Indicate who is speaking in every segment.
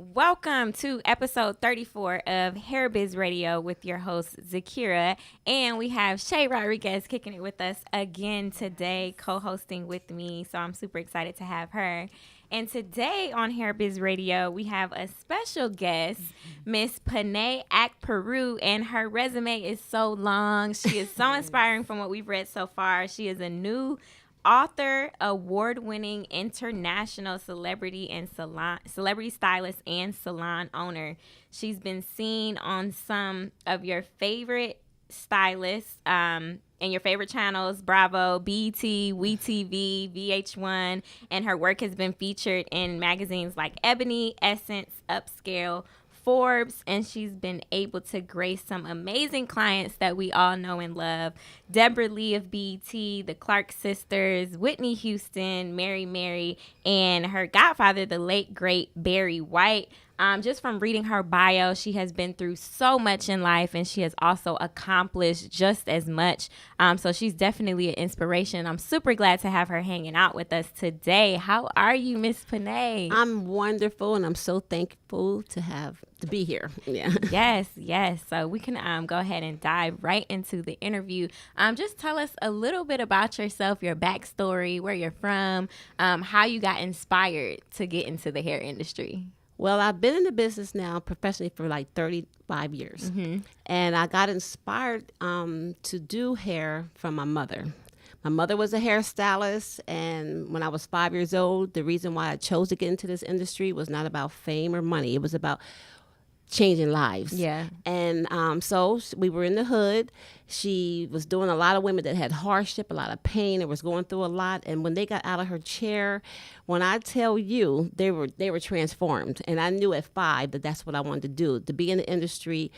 Speaker 1: Welcome to episode 34 of Hair Biz Radio with your host, Zakiyrah. And we have Chay Rodriguez kicking it with us again today, co-hosting with me. So I'm super excited to have her. And today on Hair Biz Radio, we have a special guest, Miss Pennae Akpuru, and her resume is so long. She is so inspiring from what we've read so far. She is a new author, award-winning international celebrity stylist and salon owner. She's been seen on some of your favorite stylists and your favorite channels, Bravo, BET, WeTV, VH1, and her work has been featured in magazines like Ebony, Essence, Upscale, Forbes, and she's been able to grace some amazing clients that we all know and love. Deborah Lee of BET, the Clark sisters, Whitney Houston, Mary, and her godfather, the late, great Barry White. Just from reading her bio, she has been through so much in life, and she has also accomplished just as much. So she's definitely an inspiration. I'm super glad to have her hanging out with us today. How are you, Miss Pennae?
Speaker 2: I'm wonderful, and I'm so thankful to be here. Yeah.
Speaker 1: Yes. So we can go ahead and dive right into the interview. Just tell us a little bit about yourself, your backstory, where you're from, how you got inspired to get into the hair industry.
Speaker 2: Well, I've been in the business now professionally for like 35 years. Mm-hmm. And I got inspired to do hair from my mother. My mother was a hairstylist, and when I was 5 years old, the reason why I chose to get into this industry was not about fame or money. It was about changing lives.
Speaker 1: Yeah.
Speaker 2: And so we were in the hood. She was doing a lot of women that had hardship, a lot of pain, and was going through a lot. And when they got out of her chair, when I tell you, they were transformed. And I knew at 5 that that's what I wanted to do, to be in the industry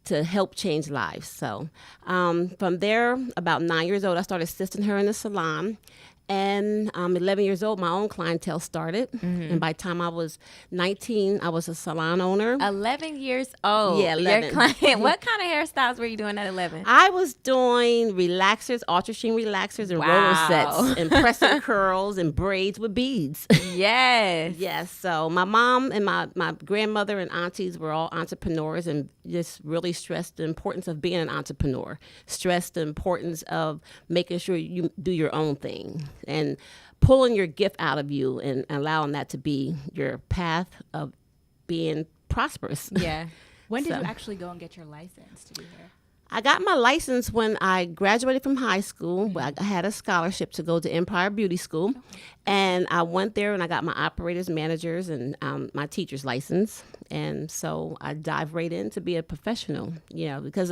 Speaker 2: to help change lives. So from there, about 9 years old, I started assisting her in the salon. And 11 years old, my own clientele started. Mm-hmm. And by the time I was 19, I was a salon owner.
Speaker 1: 11 years old.
Speaker 2: Yeah, 11.
Speaker 1: Your client, what kind of hairstyles were you doing at 11?
Speaker 2: I was doing relaxers, ultra-sheen relaxers, and roller sets, and pressing curls and braids with beads.
Speaker 1: Yes.
Speaker 2: Yes. So my mom and my grandmother and aunties were all entrepreneurs, and just really stressed the importance of being an entrepreneur, stressed the importance of making sure you do your own thing, and pulling your gift out of you and allowing that to be your path of being prosperous.
Speaker 1: Yeah.
Speaker 3: When did you actually go and get your license to do hair?
Speaker 2: I got my license when I graduated from high school. Mm-hmm. I had a scholarship to go to Empire Beauty School. Okay. And I went there and I got my operators, managers, and my teacher's license. And so I dived right in to be a professional, because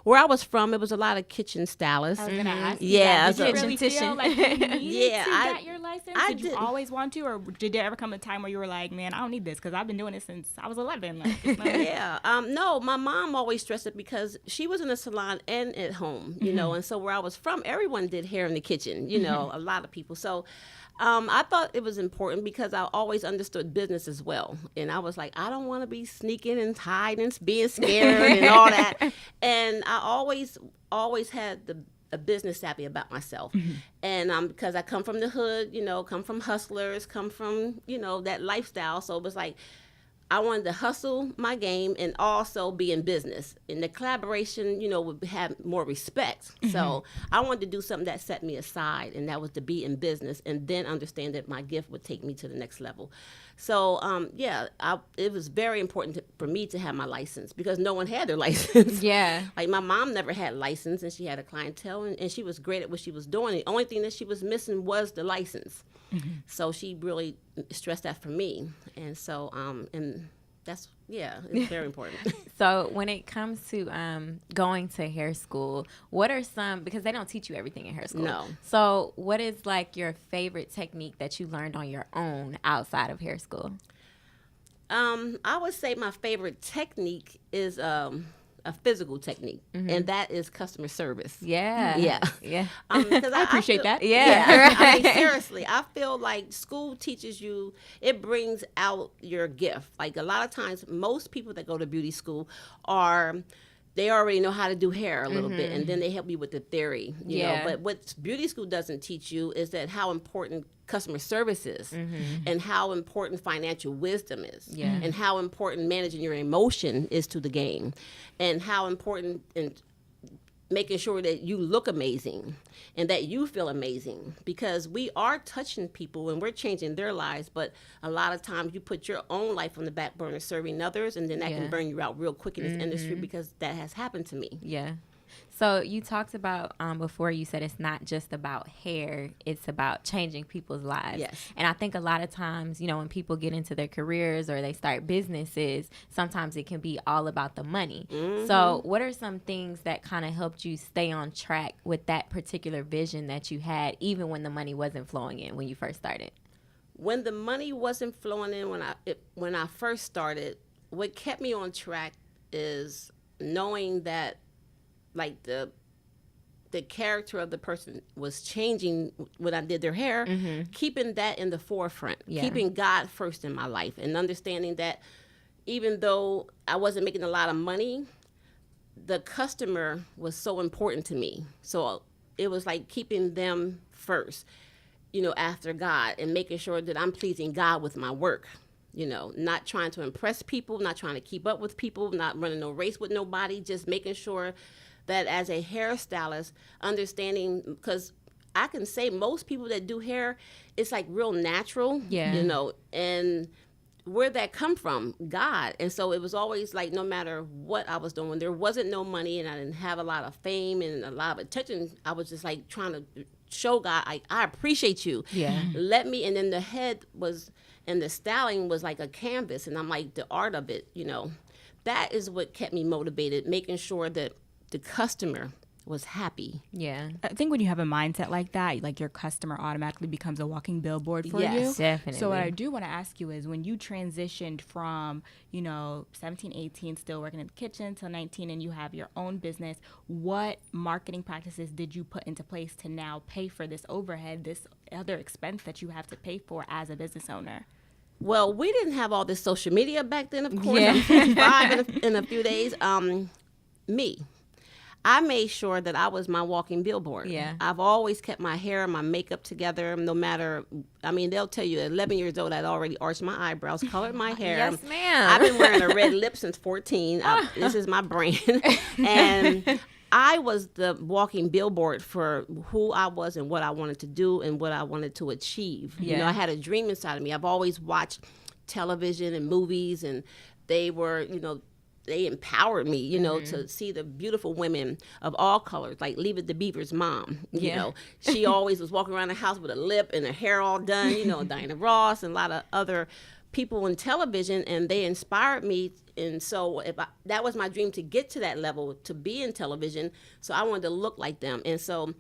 Speaker 2: where I was from, it was a lot of kitchen stylists.
Speaker 3: I was going to ask you
Speaker 2: yeah,
Speaker 3: that. Did you really feel like you needed to get your license? Did you always want to? Or did there ever come a time where you were like, man, I don't need this because I've been doing it since I was 11?
Speaker 2: Yeah. No, my mom always stressed it because she was in a salon and at home, and so where I was from, everyone did hair in the kitchen, a lot of people. So I thought it was important because I always understood business as well. And I was like, I don't want to be sneaking and hiding and being scared and all that. And I always had a business savvy about myself. Mm-hmm. And because I come from the hood, come from hustlers, come from, that lifestyle. So it was like, I wanted to hustle my game and also be in business. And the collaboration, would have more respect. Mm-hmm. So I wanted to do something that set me aside, and that was to be in business and then understand that my gift would take me to the next level. So, it was very important for me to have my license because no one had their license.
Speaker 1: Yeah.
Speaker 2: Like my mom never had a license, and she had a clientele, and she was great at what she was doing. The only thing that she was missing was the license. Mm-hmm. So she really stressed that for me. And so, and that's, it's very important.
Speaker 1: So when it comes to going to hair school, what are some, because they don't teach you everything in hair school.
Speaker 2: No.
Speaker 1: So what is like your favorite technique that you learned on your own outside of hair school?
Speaker 2: I would say my favorite technique is a physical technique, mm-hmm. and that is customer service.
Speaker 1: Yeah.
Speaker 3: Because I appreciate that.
Speaker 2: Yeah. I mean, seriously, I feel like school teaches you, it brings out your gift. Like a lot of times, most people that go to beauty school they already know how to do hair a little bit, and then they help you with the theory, you know. But what beauty school doesn't teach you is that how important customer service is, and how important financial wisdom is, and how important managing your emotion is to the game, and how important and making sure that you look amazing and that you feel amazing, because we are touching people and we're changing their lives, but a lot of times you put your own life on the back burner serving others, and then that can burn you out real quick in this industry, because that has happened to me.
Speaker 1: Yeah. So you talked about before, you said it's not just about hair, it's about changing people's lives.
Speaker 2: Yes.
Speaker 1: And I think a lot of times, you know, when people get into their careers or they start businesses, sometimes it can be all about the money. So what are some things that kind of helped you stay on track with that particular vision that you had, even when the money wasn't flowing in when you first started?
Speaker 2: When the money wasn't flowing in when I first started, what kept me on track is knowing that, like, the character of the person was changing when I did their hair, keeping that in the forefront, keeping God first in my life, and understanding that even though I wasn't making a lot of money, the customer was so important to me. So it was like keeping them first, you know, after God, and making sure that I'm pleasing God with my work. You know, not trying to impress people, not trying to keep up with people, not running no race with nobody, just making sure that as a hairstylist, understanding, because I can say most people that do hair, it's like real natural, you know, and where that come from? God. And so it was always like, no matter what I was doing, when there wasn't no money and I didn't have a lot of fame and a lot of attention, I was just like trying to show God, I appreciate you. Let me, and then the head was, and the styling was like a canvas, and I'm like, the art of it, you know, that is what kept me motivated, making sure that the customer was happy.
Speaker 3: I think when you have a mindset like that, like, your customer automatically becomes a walking billboard for you.
Speaker 1: Yes, definitely.
Speaker 3: So what I do want to ask you is, when you transitioned from, you know, 17, 18, still working in the kitchen, till 19, and you have your own business, what marketing practices did you put into place to now pay for this overhead, this other expense that you have to pay for as a business owner?
Speaker 2: Well, we didn't have all this social media back then, of course. I'm 55 in a few days. I made sure that I was my walking billboard. I've always kept my hair and my makeup together, no matter, I mean, they'll tell you at 11 years old, I'd already arched my eyebrows, colored my hair.
Speaker 1: Yes, ma'am.
Speaker 2: I've been wearing a red lip since 14. This is my brand. And I was the walking billboard for who I was and what I wanted to do and what I wanted to achieve. You know, I had a dream inside of me. I've always watched television and movies, and they were, you know, they empowered me, you know, to see the beautiful women of all colors, like Leave It to Beaver's mom. You know, she always was walking around the house with a lip and her hair all done, you know, Diana Ross and a lot of other people in television, and they inspired me. And so that was my dream, to get to that level, to be in television. So I wanted to look like them. And so,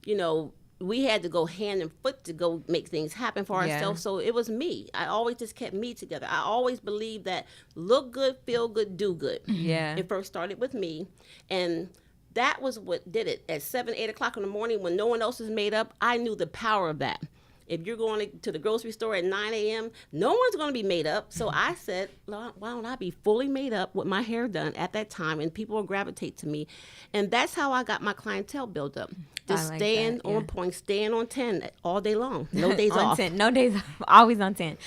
Speaker 2: you know, we had to go hand and foot to go make things happen for ourselves. So it was me. I always just kept me together. I always believed that look good, feel good, do good. It first started with me. And that was what did it. At 7, 8 o'clock in the morning, when no one else is made up, I knew the power of that. If you're going to the grocery store at 9 a.m., no one's going to be made up. So I said, why don't I be fully made up with my hair done at that time, and people will gravitate to me. And that's how I got my clientele built up. Just like staying on point, staying on 10 all day long. No days off.
Speaker 1: 10, no days off, always on 10.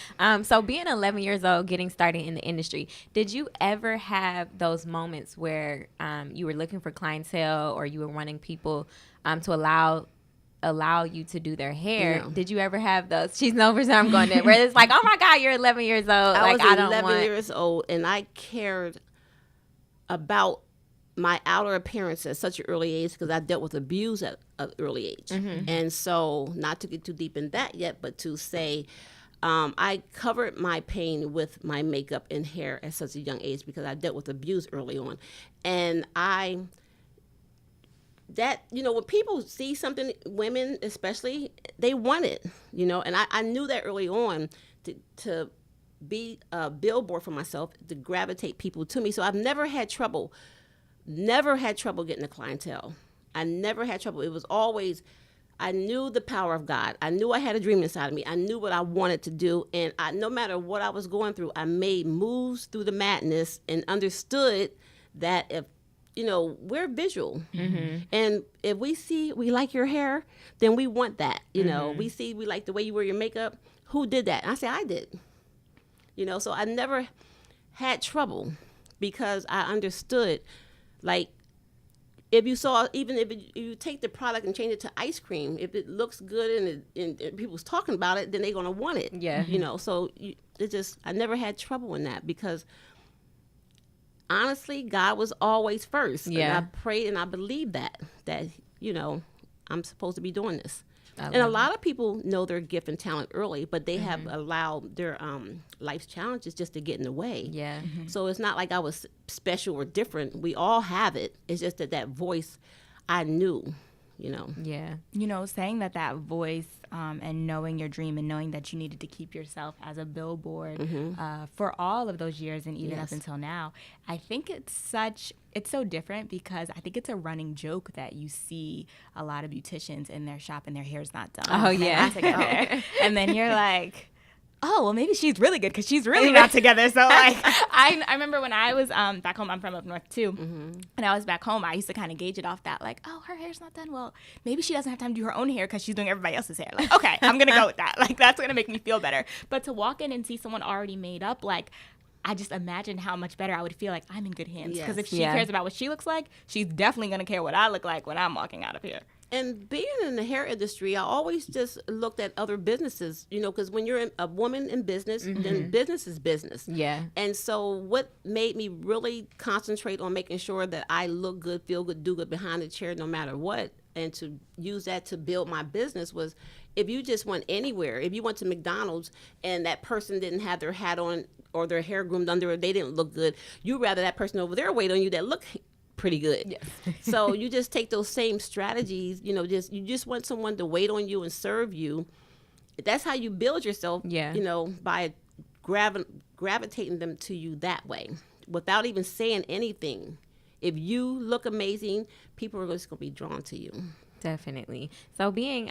Speaker 1: So being 11 years old, getting started in the industry, did you ever have those moments where you were looking for clientele, or you were wanting people to allow you to do their hair? No. Did you ever have those? She's no reason I'm going there. Where it's like, oh my God, you're 11 years old.
Speaker 2: I was 11 years old, and I cared about my outer appearance at such an early age, because I dealt with abuse at an early age. And so, not to get too deep in that yet, but to say, I covered my pain with my makeup and hair at such a young age, because I dealt with abuse early on. And that, you know, when people see something, women especially, they want it, you know, and I knew that early on to be a billboard for myself, to gravitate people to me. So I've never had trouble getting a clientele. I never had trouble. It was always, I knew the power of God. I knew I had a dream inside of me. I knew what I wanted to do. And no matter what I was going through, I made moves through the madness and understood that if we're visual. And if we like your hair, then we want that. We like the way you wear your makeup. Who did that? And I say, I did. So I never had trouble because I understood, like, if you take the product and change it to ice cream, if it looks good and people's talking about it, then they're going to want it.
Speaker 1: Yeah.
Speaker 2: So I never had trouble in that because honestly, God was always first.
Speaker 1: Yeah.
Speaker 2: And I prayed and I believed that I'm supposed to be doing this. And a lot of people know their gift and talent early, but they have allowed their life's challenges just to get in the way.
Speaker 1: Yeah.
Speaker 2: So it's not like I was special or different. We all have it. It's just that voice I knew,
Speaker 1: Yeah.
Speaker 3: Saying that voice and knowing your dream and knowing that you needed to keep yourself as a billboard for all of those years and even up until now, I think it's so different because I think it's a running joke that you see a lot of beauticians in their shop and their hair's not done.
Speaker 1: Oh, yeah.
Speaker 3: And then you're like, oh, well, maybe she's really good because she's really not together. So, like, I remember when I was back home, I'm from up north, too. And I was back home, I used to kind of gauge it off that, like, oh, her hair's not done. Well, maybe she doesn't have time to do her own hair because she's doing everybody else's hair. Like, okay, I'm going to go with that. Like, that's going to make me feel better. But to walk in and see someone already made up, like, I just imagine how much better I would feel like I'm in good hands. Because if she cares about what she looks like, she's definitely going to care what I look like when I'm walking out of here.
Speaker 2: And being in the hair industry, I always just looked at other businesses, because when you're a woman in business, then business is business.
Speaker 1: Yeah.
Speaker 2: And so what made me really concentrate on making sure that I look good, feel good, do good behind the chair no matter what, and to use that to build my business was if you just went anywhere, if you went to McDonald's and that person didn't have their hat on or their hair groomed under, or they didn't look good, you'd rather that person over there wait on you that look pretty good. Yes. So you just take those same strategies, you just want someone to wait on you and serve you. That's how you build yourself, by gravitating them to you that way without even saying anything. If you look amazing, people are just going to be drawn to you.
Speaker 1: Definitely. So being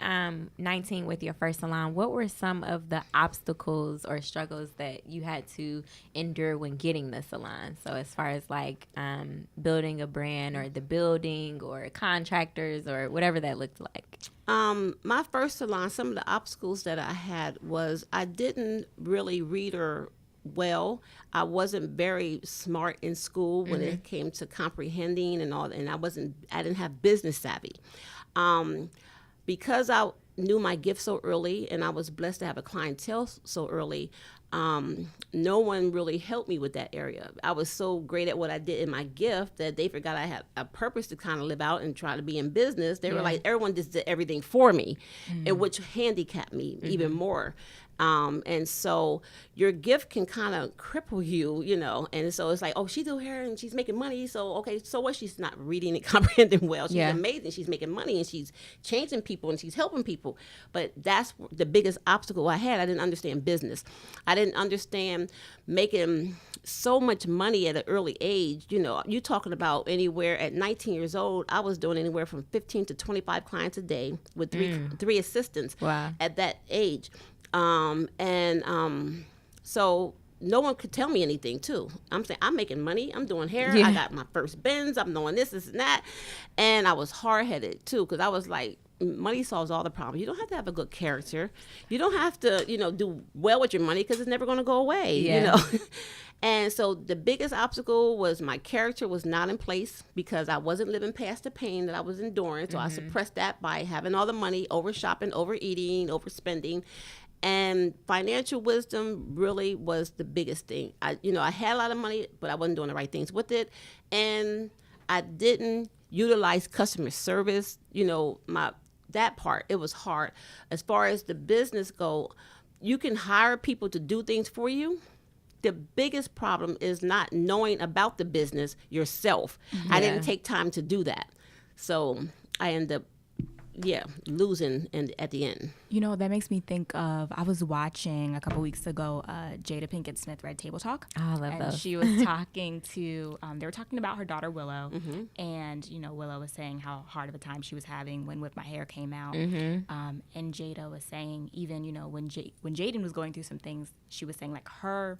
Speaker 1: 19 with your first salon, what were some of the obstacles or struggles that you had to endure when getting the salon? So as far as like building a brand or the building or contractors or whatever that looked like.
Speaker 2: My first salon, some of the obstacles that I had was I didn't really read or well. I wasn't very smart in school when it came to comprehending and all, and I didn't have business savvy. Because I knew my gift so early and I was blessed to have a clientele so early, no one really helped me with that area. I was so great at what I did in my gift that they forgot I had a purpose to kind of live out and try to be in business. They were like, everyone just did everything for me, and which handicapped me even more. And so your gift can kind of cripple you, and so it's like, oh, she do hair and she's making money. So, okay, so what? She's not reading and comprehending well. She's amazing. She's making money and she's changing people and she's helping people. But that's the biggest obstacle I had. I didn't understand business. I didn't understand making so much money at an early age. You're talking about anywhere at 19 years old, I was doing anywhere from 15 to 25 clients a day with three assistants at that age. So no one could tell me anything too. I'm saying I'm making money. I'm doing hair. I got my first Benz. I'm doing this and that. And I was hard-headed too, because I was like, money solves all the problems. You don't have to have a good character. You don't have to, do well with your money because it's never going to go away, And so the biggest obstacle was my character was not in place because I wasn't living past the pain that I was enduring. So I suppressed that by having all the money, over shopping, overeating, overspending. And financial wisdom really was the biggest thing. I had a lot of money, but I wasn't doing the right things with it. And I didn't utilize customer service. That part, it was hard. As far as the business go, you can hire people to do things for you. The biggest problem is not knowing about the business yourself. I didn't take time to do that. So I ended up losing at the end.
Speaker 3: That makes me think of, I was watching a couple weeks ago, Jada Pinkett Smith Red Table Talk.
Speaker 1: Oh, I love
Speaker 3: and
Speaker 1: those.
Speaker 3: She was talking to, they were talking about her daughter Willow, and, Willow was saying how hard of a time she was having when With My Hair came out. And Jada was saying, even, when Jaden was going through some things, she was saying like her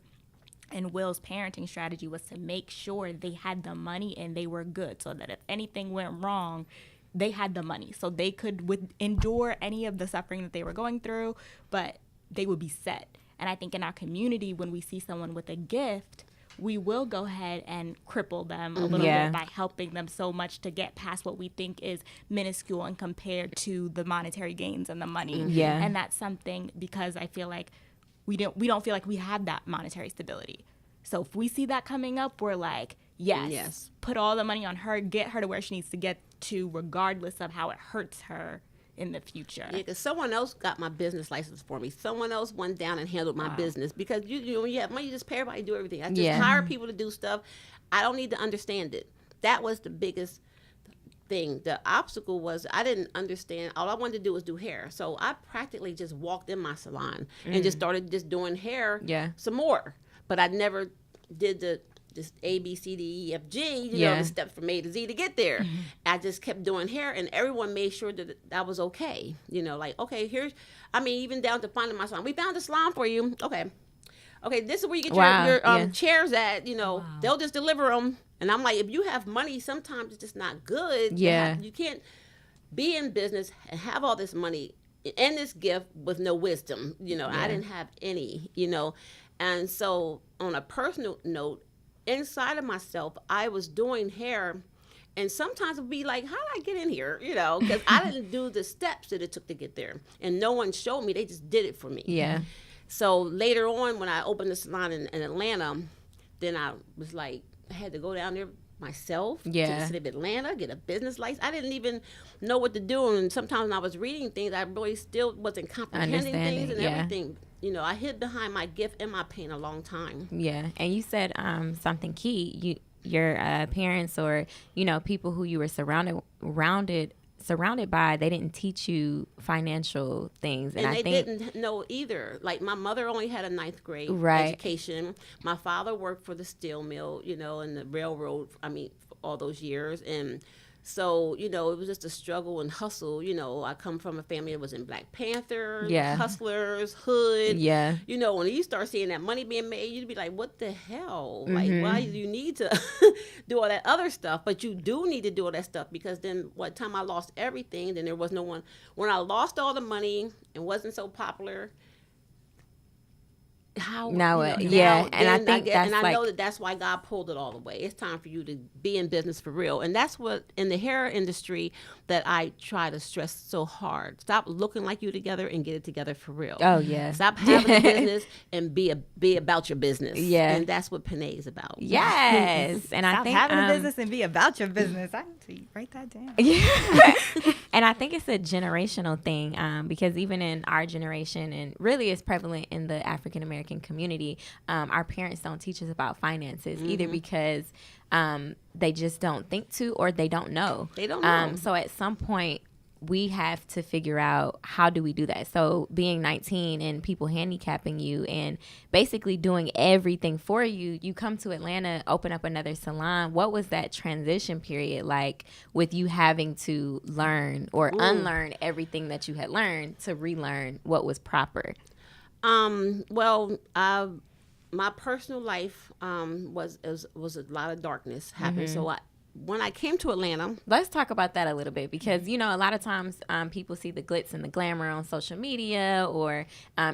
Speaker 3: And Will's parenting strategy was to make sure they had the money and they were good, so that if anything went wrong, they had the money, so they could endure any of the suffering that they were going through, but they would be set. And I think in our community, when we see someone with a gift, we will go ahead and cripple them a little bit by helping them so much to get past what we think is minuscule and compared to the monetary gains and the money.
Speaker 1: Yeah.
Speaker 3: And that's something, because I feel like we don't feel like we have that monetary stability. So if we see that coming up, we're like, yes, put all the money on her, get her to where she needs to get to, regardless of how it hurts her in the future.
Speaker 2: Yeah, because someone else got my business license for me. Someone else went down and handled my business. Because you know, when you have money, you just pay everybody to do everything. I just hire people to do stuff. I don't need to understand it. That was the biggest thing. The obstacle was I didn't understand. All I wanted to do was do hair. So I practically just walked in my salon and just started just doing hair some more. But I never did the just A, B, C, D, E, F, G, you know, the steps from A to Z to get there. I just kept doing hair, and everyone made sure that that was okay. You know, like, okay, here's, I mean, even down to finding my salon. We found a salon for you. Okay, this is where you get your chairs at. You know, they'll just deliver them. And I'm like, if you have money, sometimes it's just not good. You can't be in business and have all this money and this gift with no wisdom. You know, I didn't have any, you know. And so on a personal note, inside of myself, I was doing hair, and sometimes it would be like, how did I get in here? You know, because I didn't do the steps that it took to get there. And no one showed me. They just did it for me.
Speaker 1: Yeah.
Speaker 2: So later on, when I opened the salon in Atlanta, then I was like, I had to go down there myself to the city of Atlanta, get a business license. I didn't even know what to do. And sometimes when I was reading things, I really still wasn't comprehending things and everything. You know, I hid behind my gift and my pain a long time.
Speaker 1: Yeah. And you said something key. Your parents, or, you know, people who you were surrounded by, they didn't teach you financial things. And I think
Speaker 2: didn't know either. Like, my mother only had a 9th grade education. My father worked for the steel mill, you know, and the railroad, I mean, for all those years. And so, you know, it was just a struggle and hustle. You know, I come from a family that was in Black Panther, Hustlers, Hood.
Speaker 1: Yeah.
Speaker 2: You know, when you start seeing that money being made, you'd be like, what the hell? Like, why do you need to do all that other stuff? But you do need to do all that stuff, because then what time I lost everything, then there was no one. When I lost all the money and wasn't so popular, how
Speaker 1: now,
Speaker 2: and
Speaker 1: I think that's,
Speaker 2: and I know that's why God pulled it all the way. It's time for you to be in business for real, and that's what in the hair industry that I try to stress so hard. Stop looking like you together and get it together for real.
Speaker 1: Oh yeah.
Speaker 2: Stop having a business and be about your business.
Speaker 1: Yeah.
Speaker 2: And that's what Pennae is about.
Speaker 1: Yes. And
Speaker 3: Stop
Speaker 1: I think
Speaker 3: having a business and be about your business. I need to write that down.
Speaker 1: Yeah. And I think it's a generational thing, because even in our generation, and really it's prevalent in the African American community, our parents don't teach us about finances, either because they just don't think to, or they don't know.
Speaker 2: They don't know.
Speaker 1: So at some point, we have to figure out, how do we do that? So being 19 and people handicapping you and basically doing everything for you, you come to Atlanta, open up another salon. What was that transition period like, with you having to learn or unlearn everything that you had learned to relearn what was proper?
Speaker 2: Well, my personal life was a lot of darkness happening. So when I came to Atlanta,
Speaker 1: let's talk about that a little bit, because you know, a lot of times people see the glitz and the glamour on social media or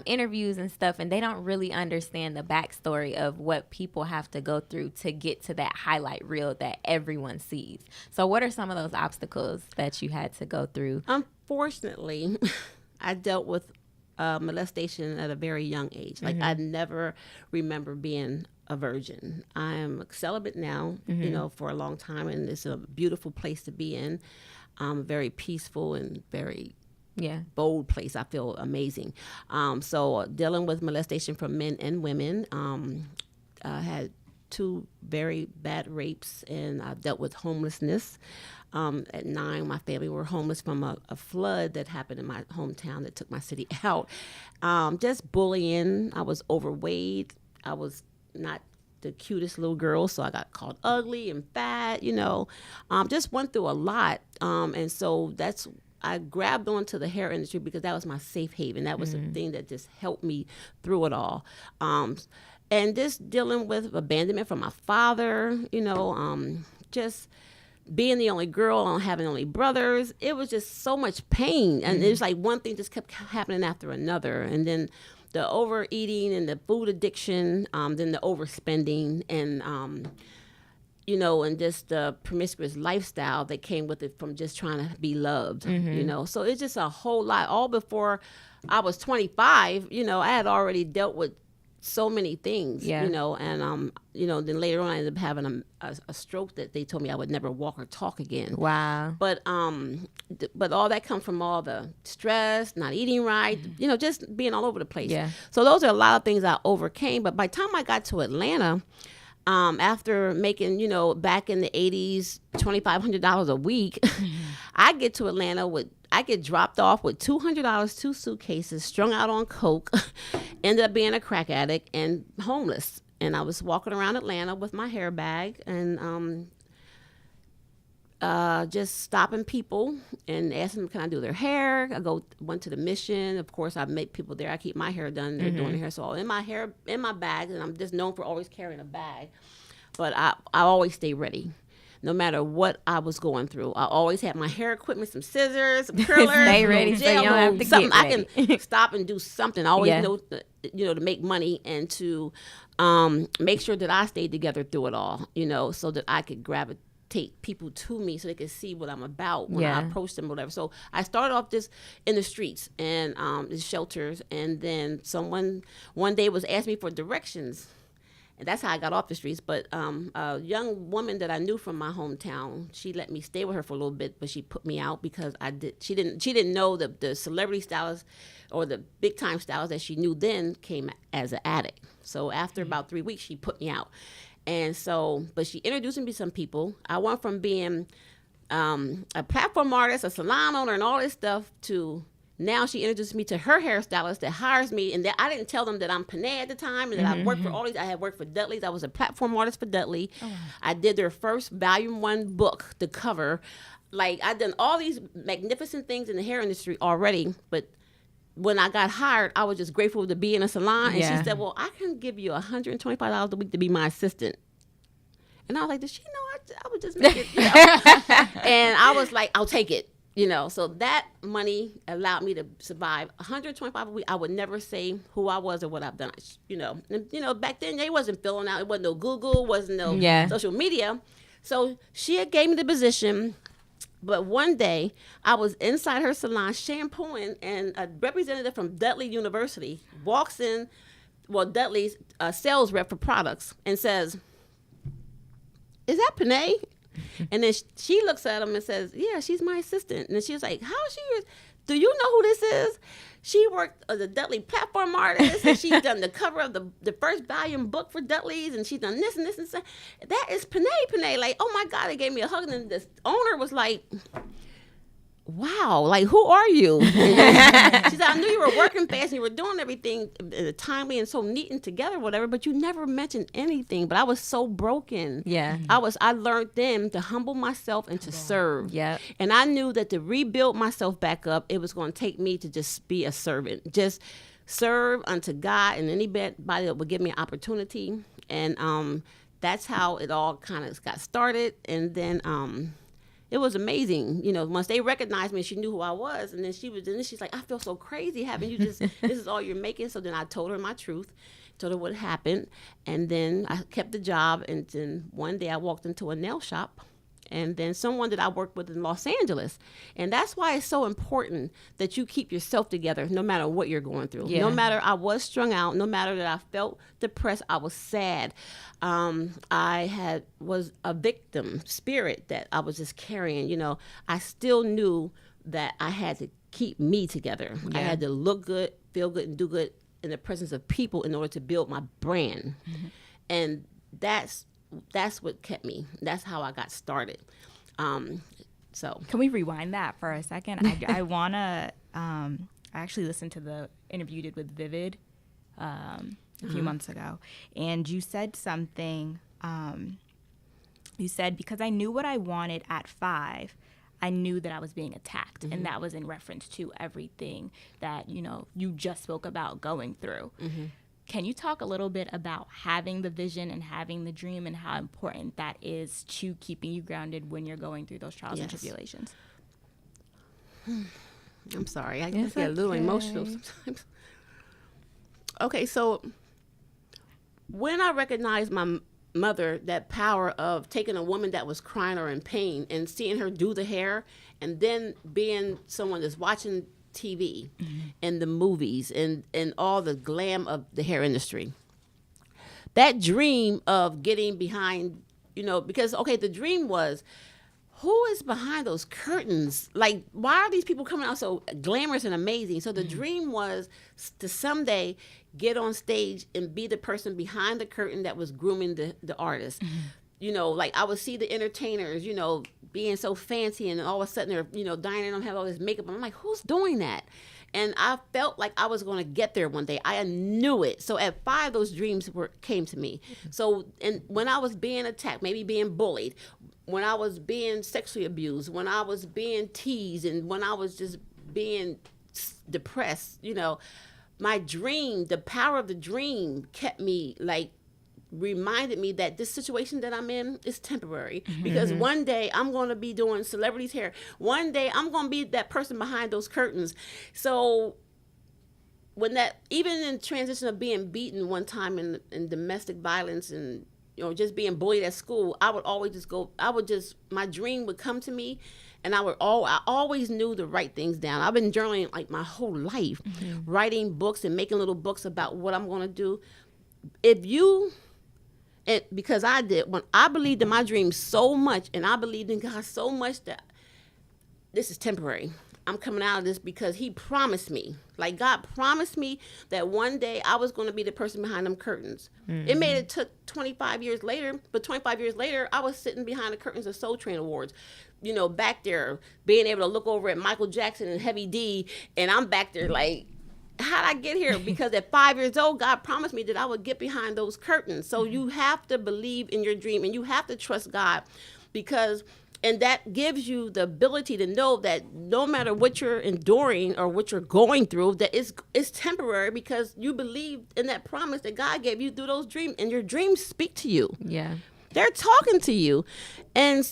Speaker 1: interviews and stuff, and they don't really understand the backstory of what people have to go through to get to that highlight reel that everyone sees. So what are some of those obstacles that you had to go through?
Speaker 2: Unfortunately, I dealt with molestation at a very young age. Like, I never remember being a virgin. I am celibate now, you know, for a long time, and it's a beautiful place to be in. Very peaceful and very bold place. I feel amazing. So dealing with molestation from men and women, I had 2 very bad rapes, and I dealt with homelessness. At 9, my family were homeless from a flood that happened in my hometown that took my city out. Just bullying. I was overweight. I was not the cutest little girl, so I got called ugly and fat, you know. Just went through a lot. And so I grabbed onto the hair industry because that was my safe haven. That was the thing that just helped me through it all. and just dealing with abandonment from my father, just being the only girl and having only brothers. It was just so much pain. And it was like one thing just kept happening after another. And then the overeating and the food addiction, then the overspending and, and just the promiscuous lifestyle that came with it from just trying to be loved, So it's just a whole lot. All before I was 25, I had already dealt with so many things, and then later on I ended up having a stroke that they told me I would never walk or talk again.
Speaker 1: Wow.
Speaker 2: But all that comes from all the stress, not eating right, just being all over the place.
Speaker 1: Yeah.
Speaker 2: So those are a lot of things I overcame. But by the time I got to Atlanta, after making, back in the 80s, $2,500 a week, I get to Atlanta I get dropped off with $200, 2 suitcases, strung out on coke, ended up being a crack addict and homeless. And I was walking around Atlanta with my hair bag and just stopping people and asking them, can I do their hair? Went to the Mission. Of course, I make people there. I keep my hair done. They're doing their hair. So in my bag, and I'm just known for always carrying a bag. But I always stay ready. No matter what I was going through, I always had my hair equipment, some scissors, some curlers,
Speaker 1: stay ready so you don't have to
Speaker 2: something
Speaker 1: get ready.
Speaker 2: I can stop and do something. I always know, to make money and to make sure that I stayed together through it all, so that I could gravitate people to me so they could see what I'm about when I approach them or whatever. So I started off just in the streets and the shelters, and then someone one day was asking me for directions. And that's how I got off the streets. But a young woman that I knew from my hometown, she let me stay with her for a little bit, but she put me out because she didn't know the celebrity stylists or the big time stylists that she knew then came as an addict. So after about 3 weeks, she put me out. And so, but she introduced me to some people. I went from being a platform artist, a salon owner, and all this stuff to now she introduced me to her hairstylist that hires me, and that I didn't tell them that I'm Pennae at the time, and that I worked for all these. I had worked for Dudley's. I was a platform artist for Dudley. Oh, wow. I did their first volume 1 book, the cover. Like, I'd done all these magnificent things in the hair industry already, but when I got hired, I was just grateful to be in a salon. And she said, well, I can give you $125 a week to be my assistant. And I was like, does she know I would just make it? And I was like, I'll take it. So that money allowed me to survive. $125 a week. I would never say who I was or what I've done. And, back then they wasn't filling out. It wasn't no Google, wasn't no social media. So she had gave me the position. But one day I was inside her salon shampooing, and a representative from Dudley University walks in, Dudley's sales rep for products, and says, "Is that Pennae?" And then she looks at him and says, "Yeah, she's my assistant." And then she was like, "How is she? Do you know who this is?" She worked as a Dudley platform artist, and she's done the cover of the first volume book for Dudley's, and she's done this and this and that. That is Pennae. Like, oh my God, they gave me a hug, and this owner was like, wow, like, who are you? She said, I knew you were working fast and you were doing everything timely and so neat and together, whatever, but you never mentioned anything. But I was so broken.
Speaker 1: Yeah.
Speaker 2: I learned then to humble myself and to serve.
Speaker 1: Yeah.
Speaker 2: And I knew that to rebuild myself back up, it was going to take me to just be a servant. Just serve unto God and anybody that would give me an opportunity. And that's how it all kind of got started. And then it was amazing, once they recognized me, she knew who I was. And then she's like, I feel so crazy having you this is all you're making. So then I told her my truth, told her what happened. And then I kept the job. And then one day I walked into a nail shop, and then someone that I worked with in Los Angeles. And that's why it's so important that you keep yourself together no matter what you're going through. Yeah. No matter I was strung out, no matter that I felt depressed, I was sad. I was a victim spirit that I was just carrying. I still knew that I had to keep me together. Yeah. I had to look good, feel good, and do good in the presence of people in order to build my brand. Mm-hmm. And that's what kept me. That's how I got started. So
Speaker 3: can we rewind that for a second? I wanna. I actually listened to the interview you did with Vivid a few months ago, and you said something. You said, because I knew what I wanted at 5, I knew that I was being attacked, mm-hmm. and that was in reference to everything that you just spoke about going through. Mm-hmm. Can you talk a little bit about having the vision and having the dream and how important that is to keeping you grounded when you're going through those trials and tribulations?
Speaker 2: I'm sorry. I get a little emotional sometimes. Okay, so when I recognized my mother, that power of taking a woman that was crying or in pain and seeing her do the hair, and then being someone that's watching TV and the movies and all the glam of the hair industry, that dream of getting behind, because, okay, the dream was, who is behind those curtains? Like, why are these people coming out so glamorous and amazing? So the dream was to someday get on stage and be the person behind the curtain that was grooming the artist. Like I would see the entertainers, being so fancy, and all of a sudden they're, dining on have all this makeup. I'm like, who's doing that? And I felt like I was going to get there one day. I knew it. So at 5, those dreams came to me. So, and when I was being attacked, maybe being bullied, when I was being sexually abused, when I was being teased, and when I was just being depressed, my dream, the power of the dream kept me, like, reminded me that this situation that I'm in is temporary, because one day I'm going to be doing celebrities' hair. One day I'm going to be that person behind those curtains. So when that, even in transition of being beaten one time in domestic violence and, just being bullied at school, I would always my dream would come to me, and I always knew to write things down. I've been journaling like my whole life, writing books and making little books about what I'm going to do. Because when I believed in my dream so much, and I believed in God so much, that this is temporary. I'm coming out of this because he promised me, like God promised me, that one day I was going to be the person behind them curtains. It made it took 25 years later, but 25 years later, I was sitting behind the curtains of Soul Train Awards, back there, being able to look over at Michael Jackson and Heavy D, and I'm back there like, how'd I get here? Because at 5 years old, God promised me that I would get behind those curtains. So you have to believe in your dream, and you have to trust God, and that gives you the ability to know that no matter what you're enduring or what you're going through, that it's temporary, because you believe in that promise that God gave you through those dreams, and your dreams speak to you.
Speaker 1: Yeah.
Speaker 2: They're talking to you, and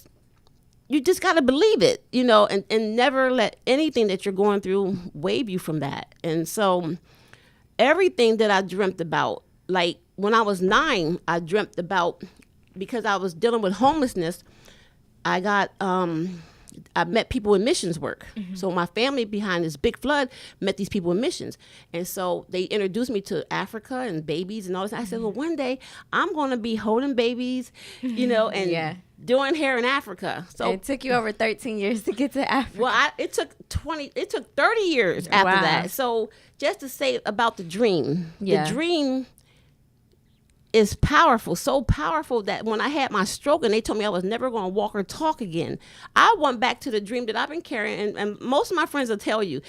Speaker 2: you just got to believe it, and never let anything that you're going through wave you from that. And so everything that I dreamt about, like when I was 9, I dreamt about, because I was dealing with homelessness, I met people in missions work. So my family behind this big flood met these people in missions. And so they introduced me to Africa and babies and all this. I said, well, one day I'm going to be holding babies, and doing hair in Africa. So
Speaker 1: it took you over 13 years to get to Africa.
Speaker 2: Well, it took 30 years after that. So just to say about the dream, the dream is powerful, so powerful that when I had my stroke and they told me I was never going to walk or talk again, I went back to the dream that I've been carrying. And most of my friends will tell you,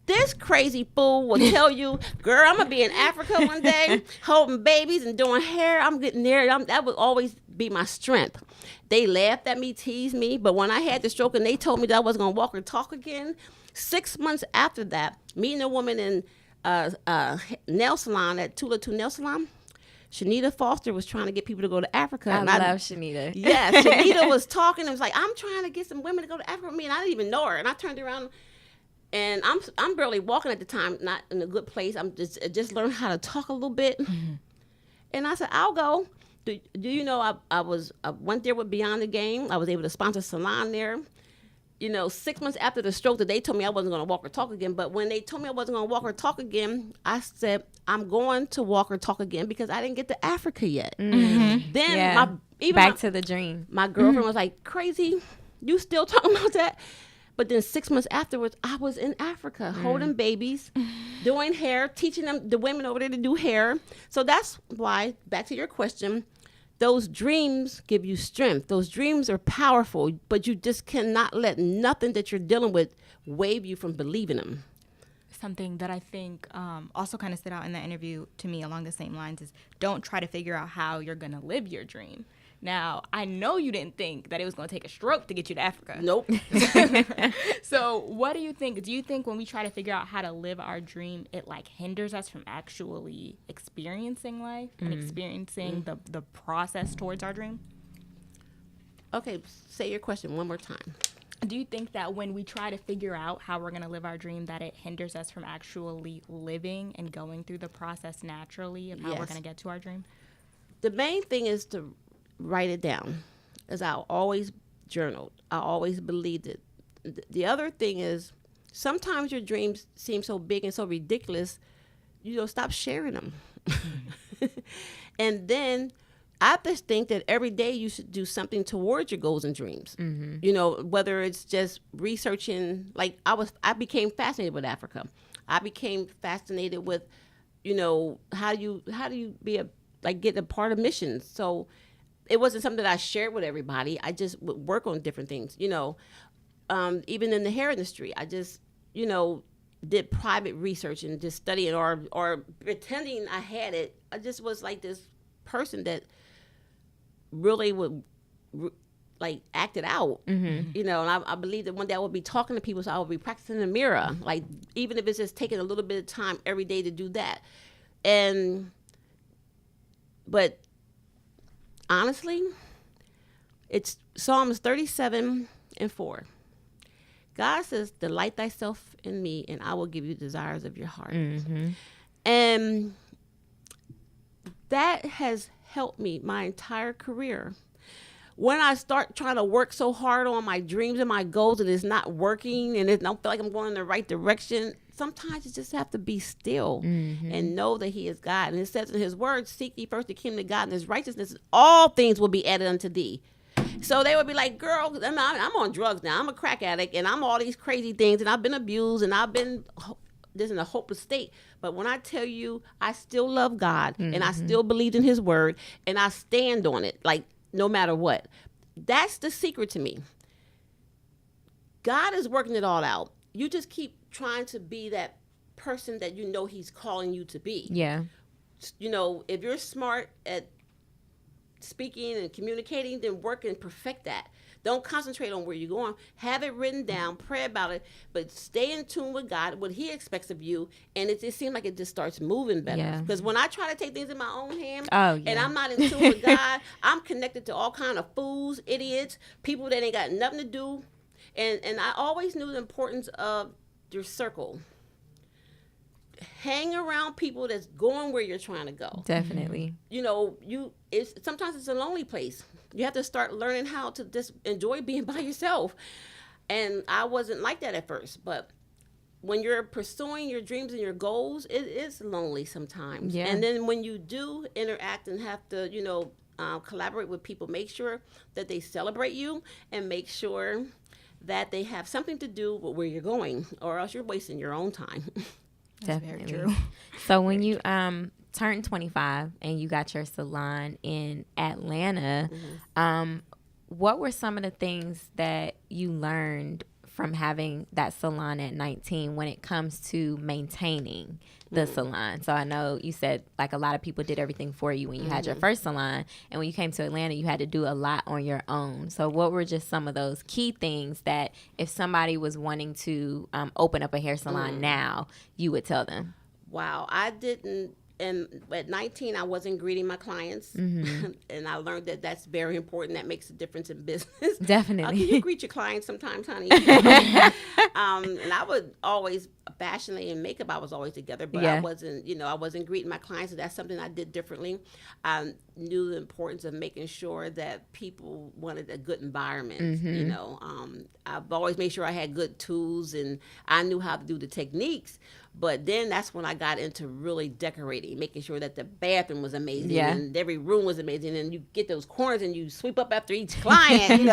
Speaker 2: this crazy fool will tell you, girl, I'm going to be in Africa one day holding babies and doing hair. I'm getting there. That would always be my strength. They laughed at me, teased me. But when I had the stroke and they told me that I wasn't going to walk or talk again, 6 months after that, meeting a woman in nail salon at Tula Nail Salon, Shanita Foster was trying to get people to go to Africa.
Speaker 1: I love Shanita.
Speaker 2: Yes, Shanita was talking and was like, I'm trying to get some women to go to Africa with me, and I didn't even know her. And I turned around, and I'm barely walking at the time, not in a good place. I'm just learning how to talk a little bit. And I said, I'll go. Do you know I went there with Beyond the Game. I was able to sponsor a salon there. 6 months after the stroke, that they told me I wasn't going to walk or talk again. But when they told me I wasn't going to walk or talk again, I said, I'm going to walk or talk again, because I didn't get to Africa yet. Then
Speaker 1: back to the dream.
Speaker 2: My girlfriend was like, crazy, you still talking about that? But then 6 months afterwards, I was in Africa holding babies, doing hair, teaching the women over there to do hair. So that's why, back to your question, those dreams give you strength. Those dreams are powerful, but you just cannot let nothing that you're dealing with wave you from believing them.
Speaker 3: Something that I think also kind of stood out in that interview to me along the same lines is, don't try to figure out how you're going to live your dream. Now, I know you didn't think that it was going to take a stroke to get you to Africa.
Speaker 2: Nope.
Speaker 3: So what do you think? Do you think when we try to figure out how to live our dream, it like hinders us from actually experiencing life and experiencing the process towards our dream?
Speaker 2: Okay, say your question one more time.
Speaker 3: Do you think that when we try to figure out how we're going to live our dream, that it hinders us from actually living and going through the process naturally of how we're going to get to our dream?
Speaker 2: The main thing is to write it down, as I always journaled. I always believed it. The other thing is, sometimes your dreams seem so big and so ridiculous, stop sharing them. And then I just think that every day you should do something towards your goals and dreams. Whether it's just researching, like I became fascinated with Africa. I became fascinated with, how do you get a part of missions. So it wasn't something that I shared with everybody. I just would work on different things, even in the hair industry. I just, did private research and just studying or pretending I had it. I just was like this person that really would act it out, and I believe that one day I would be talking to people, so I would be practicing in the mirror, like even if it's just taking a little bit of time every day to do that. But honestly, it's Psalms 37:4. God says, delight thyself in me, and I will give you desires of your heart. And that has helped me my entire career. When I start trying to work so hard on my dreams and my goals and it's not working and it don't feel like I'm going in the right direction, sometimes you just have to be still and know that he is God. And it says in his word, seek ye first the kingdom of God and his righteousness, all things will be added unto thee. So they would be like, girl, I'm on drugs now. I'm a crack addict and I'm all these crazy things and I've been abused and I've been this in a hopeless state. But when I tell you I still love God and I still believe in his word and I stand on it, like no matter what, that's the secret to me. God is working it all out. You just keep trying to be that person that he's calling you to be.
Speaker 1: Yeah.
Speaker 2: If you're smart at speaking and communicating, then work and perfect that. Don't concentrate on where you're going. Have it written down, pray about it, but stay in tune with God, what he expects of you, and it just seems like it just starts moving better. Because when I try to take things in my own hands, and I'm not in tune with God, I'm connected to all kind of fools, idiots, people that ain't got nothing to do. And I always knew the importance of your circle. Hang around people that's going where you're trying to go.
Speaker 1: Definitely.
Speaker 2: Sometimes it's a lonely place. You have to start learning how to just enjoy being by yourself. And I wasn't like that at first, but when you're pursuing your dreams and your goals, it is lonely sometimes. Yeah. And then when you do interact and have to, collaborate with people, make sure that they celebrate you and make sure that they have something to do with where you're going, or else you're wasting your own time.
Speaker 1: Definitely. Very true. So when you turned 25 and you got your salon in Atlanta, what were some of the things that you learned from having that salon at 19 when it comes to maintaining the salon? So I know you said like a lot of people did everything for you when you had your first salon, and when you came to Atlanta you had to do a lot on your own. So what were just some of those key things that if somebody was wanting to open up a hair salon now, you would tell them? Wow, I didn't. And at 19, I wasn't greeting my clients. And I learned that that's very important. That makes a difference in business. Definitely. Can you greet your clients sometimes, honey? And I would always, fashionably in makeup, I was always together. But I wasn't, I wasn't greeting my clients. So that's something I did differently. I knew the importance of making sure that people wanted a good environment. I've always made sure I had good tools and I knew how to do the techniques. But then that's when I got into really decorating, making sure that the bathroom was amazing and every room was amazing. And you get those corners and you sweep up after each client,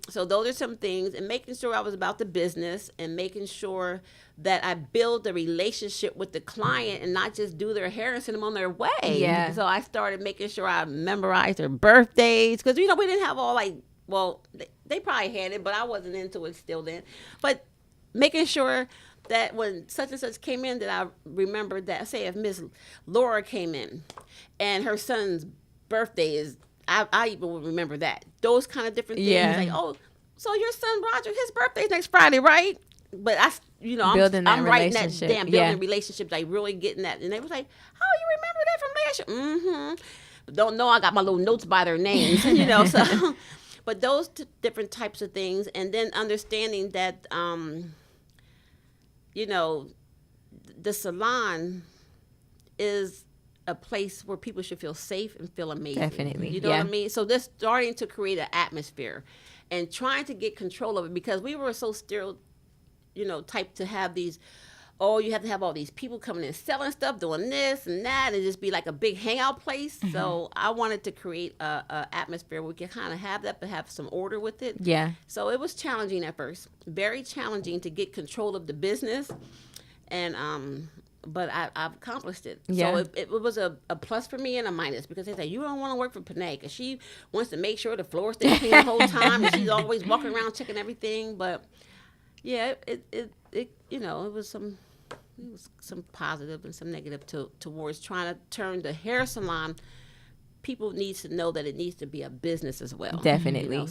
Speaker 1: So those are some things. And making sure I was about the business and making sure that I build a relationship with the client and not just do their hair and send them on their way. Yeah. So I started making sure I memorized their birthdays because, we didn't have all they probably had it, but I wasn't into it still then. But making sure that when such and such came in, that I remembered that, say if Miss Laura came in and her son's birthday is,
Speaker 2: I even would remember that. Those kind of different things.
Speaker 1: Yeah.
Speaker 2: Like, oh, so your son Roger, his birthday's next Friday, right? But
Speaker 1: Building that
Speaker 2: I'm writing that
Speaker 1: relationship.
Speaker 2: down, building relationships, like really getting that. And they was like, oh, you remember that from last year? Mm-hmm. But don't know I got my little notes by their names, so. But those different types of things. And then understanding that, the salon is a place where people should feel safe and feel amazing.
Speaker 1: Definitely.
Speaker 2: You know what I mean? So they're starting to create an atmosphere and trying to get control of it, because we were so type to have these, you have to have all these people coming in selling stuff, doing this and that, and just be like a big hangout place. Mm-hmm. So I wanted to create a atmosphere where we can kind of have that, but have some order with it.
Speaker 1: Yeah.
Speaker 2: So it was challenging at first, very challenging to get control of the business, and but I've accomplished it.
Speaker 1: Yeah.
Speaker 2: So it was a plus for me and a minus, because they say you don't want to work for Pennae because she wants to make sure the floor stays clean the whole time, and she's always walking around checking everything. But yeah, it was some positive and some negative towards trying to turn the hair salon. People need to know that it needs to be a business as well.
Speaker 1: Definitely,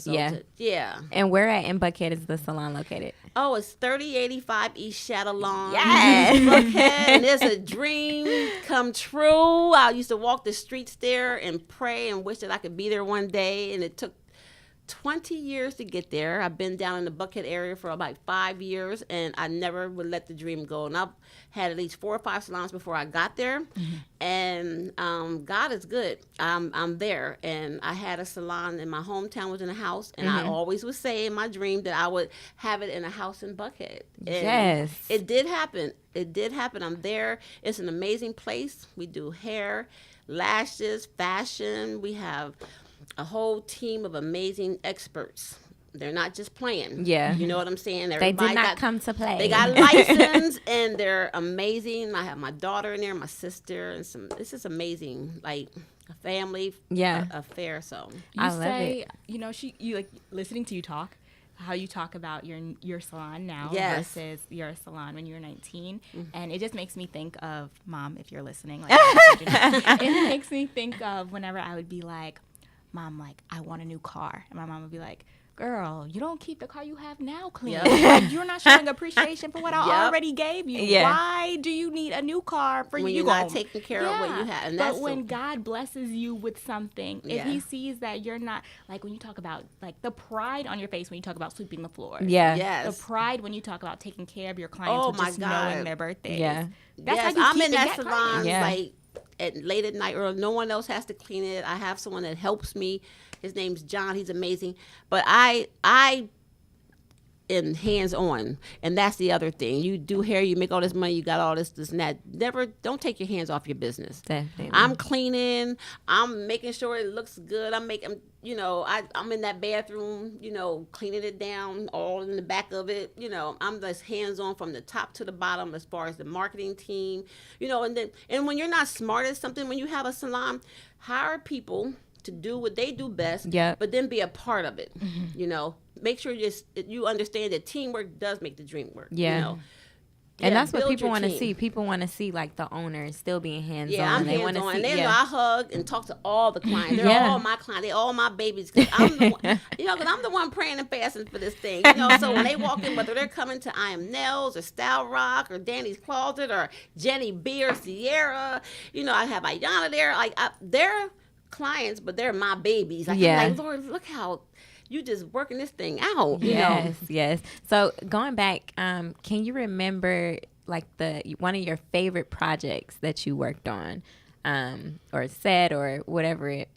Speaker 2: yeah.
Speaker 1: And where at in Buckhead is the salon located?
Speaker 2: Oh, it's 3085 East Shadow Lawn.
Speaker 1: Yes.
Speaker 2: Buckhead, and it's a dream come true. I used to walk the streets there and pray and wish that I could be there one day, and it took 20 years to get there. I've been down in the Buckhead area for about 5 years, and I never would let the dream go. And I've had at least 4 or 5 salons before I got there. Mm-hmm. And God is good. I'm there. And I had a salon in my hometown, was in a house, and I always would say in my dream that I would have it in a house in Buckhead. And
Speaker 1: yes.
Speaker 2: It did happen. I'm there. It's an amazing place. We do hair, lashes, fashion. We have a whole team of amazing experts. They're not just playing.
Speaker 1: Yeah.
Speaker 2: You know what I'm saying?
Speaker 1: They did not come to play.
Speaker 2: They got license, and they're amazing. I have my daughter in there, my sister, and this is amazing. Like a family affair. So
Speaker 3: I love it. You like listening to you talk, how you talk about your salon now versus your salon when you were 19. Mm-hmm. And it just makes me think of, Mom, if you're listening, it makes me think of whenever I would be like, Mom, like, I want a new car. And my mom would be like, girl, you don't keep the car you have now clean. Yep. Like, you're not showing appreciation for what I already gave you. Yeah. Why do you need a new car for
Speaker 2: when
Speaker 3: you?
Speaker 2: When you're not taking care of what you have. And
Speaker 3: but when God blesses you with something, if he sees that you're not, like when you talk about like the pride on your face when you talk about sweeping the floor.
Speaker 1: Yeah.
Speaker 2: Yes.
Speaker 3: The pride when you talk about taking care of your clients with just knowing their birthdays. Yeah.
Speaker 2: That's how you I'm in that salon like late at night, or no one else has to clean it. I have someone that helps me. His name's John. He's amazing. But I am hands-on, and that's the other thing. You do hair, you make all this money, you got all this and that. Don't take your hands off your business.
Speaker 1: Definitely.
Speaker 2: I'm cleaning. I'm making sure it looks good. I'm in that bathroom, cleaning it down, all in the back of it. I'm just hands-on from the top to the bottom as far as the marketing team. And when you're not smart at something, when you have a salon, hire people to do what they do best, but then be a part of it. Mm-hmm. Make sure you understand that teamwork does make the dream work.
Speaker 1: Yeah. And that's what people want to see. People want to see like the owners still being hands-on.
Speaker 2: Yeah, I'm hands-on. And they know I hug and talk to all the clients. They're all my clients. They're all my babies. Cause I'm the one, because I'm the one praying and fasting for this thing. So when they walk in, whether they're coming to I Am Nails or Style Rock or Danny's Closet or Jenny B or Sierra, I have Ayana there. Like they're clients, but they're my babies. I'm like, Lord, look how you just working this thing out.
Speaker 1: Yes. So going back, can you remember like one of your favorite projects that you worked on, or said, or whatever it